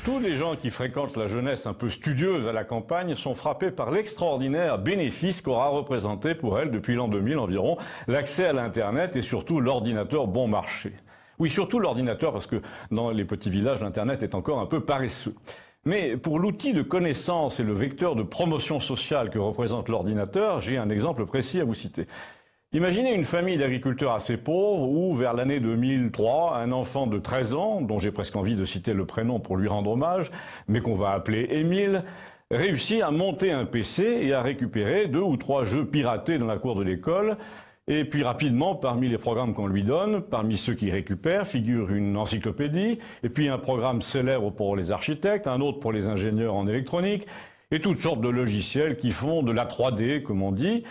Tous les gens qui fréquentent la jeunesse un peu studieuse à la campagne sont frappés par l'extraordinaire bénéfice qu'aura représenté pour elle depuis l'an 2000 environ l'accès à l'Internet et surtout l'ordinateur bon marché. Oui, surtout l'ordinateur parce que dans les petits villages, l'Internet est encore un peu paresseux. Mais pour l'outil de connaissance et le vecteur de promotion sociale que représente l'ordinateur, j'ai un exemple précis à vous citer. Imaginez une famille d'agriculteurs assez pauvres où, vers l'année 2003, un enfant de 13 ans, dont j'ai presque envie de citer le prénom pour lui rendre hommage, mais qu'on va appeler Émile, réussit à monter un PC et à récupérer 2 ou 3 jeux piratés dans la cour de l'école. Et puis rapidement, parmi les programmes qu'on lui donne, parmi ceux qu'il récupère, figure une encyclopédie, et puis un programme célèbre pour les architectes, un autre pour les ingénieurs en électronique, et toutes sortes de logiciels qui font de la 3D, comme on dit.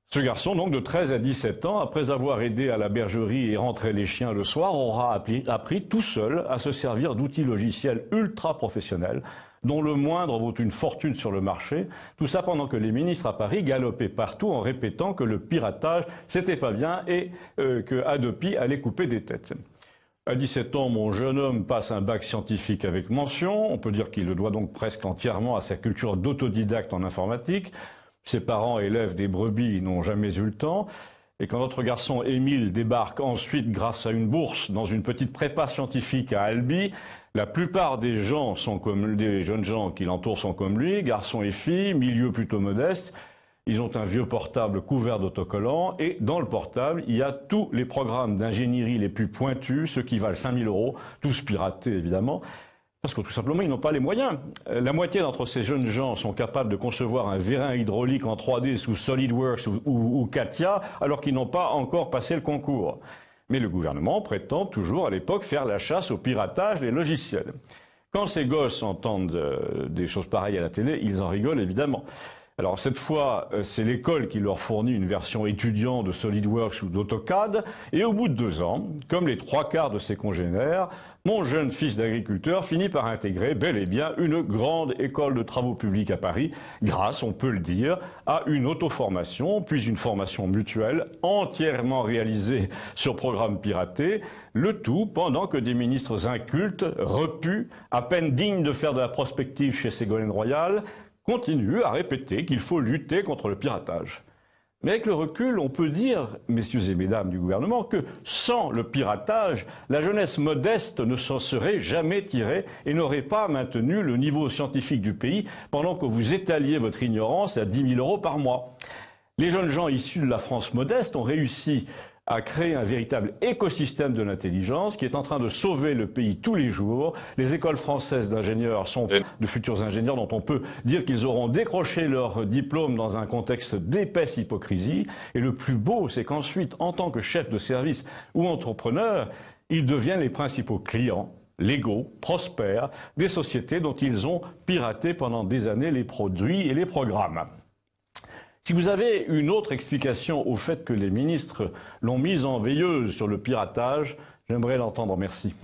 Ce garçon, donc de 13 à 17 ans, après avoir aidé à la bergerie et rentré les chiens le soir, aura appris tout seul à se servir d'outils logiciels ultra professionnels, dont le moindre vaut une fortune sur le marché. Tout ça pendant que les ministres à Paris galopaient partout en répétant que le piratage, c'était pas bien et que Hadopi allait couper des têtes. À 17 ans, mon jeune homme passe un bac scientifique avec mention. On peut dire qu'il le doit donc presque entièrement à sa culture d'autodidacte en informatique. Ses parents, élèves des brebis, n'ont jamais eu le temps. Et quand notre garçon Émile débarque ensuite grâce à une bourse dans une petite prépa scientifique à Albi, la plupart des gens sont comme des jeunes gens qui l'entourent sont comme lui, garçons et filles, milieu plutôt modeste. Ils ont un vieux portable couvert d'autocollants et dans le portable, il y a tous les programmes d'ingénierie les plus pointus, ceux qui valent 5 000 €, tous piratés évidemment. Parce que tout simplement, ils n'ont pas les moyens. La moitié d'entre ces jeunes gens sont capables de concevoir un vérin hydraulique en 3D sous SolidWorks ou CATIA, alors qu'ils n'ont pas encore passé le concours. Mais le gouvernement prétend toujours à l'époque faire la chasse au piratage des logiciels. Quand ces gosses entendent des choses pareilles à la télé, ils en rigolent évidemment. Alors cette fois, c'est l'école qui leur fournit une version étudiant de SolidWorks ou d'AutoCAD, et au bout de 2 ans, comme les 3/4 de ses congénères, mon jeune fils d'agriculteur finit par intégrer bel et bien une grande école de travaux publics à Paris, grâce, on peut le dire, à une auto-formation, puis une formation mutuelle entièrement réalisée sur programme piraté, le tout pendant que des ministres incultes, repus, à peine dignes de faire de la prospective chez Ségolène Royal, continue à répéter qu'il faut lutter contre le piratage. Mais avec le recul, on peut dire, messieurs et mesdames du gouvernement, que sans le piratage, la jeunesse modeste ne s'en serait jamais tirée et n'aurait pas maintenu le niveau scientifique du pays pendant que vous étaliez votre ignorance à 10 000 € par mois. Les jeunes gens issus de la France modeste ont réussi à créer un véritable écosystème de l'intelligence qui est en train de sauver le pays tous les jours. Les écoles françaises d'ingénieurs sont de futurs ingénieurs dont on peut dire qu'ils auront décroché leur diplôme dans un contexte d'épaisse hypocrisie. Et le plus beau, c'est qu'ensuite, en tant que chef de service ou entrepreneur, ils deviennent les principaux clients, légaux, prospères, des sociétés dont ils ont piraté pendant des années les produits et les programmes. Si vous avez une autre explication au fait que les ministres l'ont mise en veilleuse sur le piratage, j'aimerais l'entendre. Merci.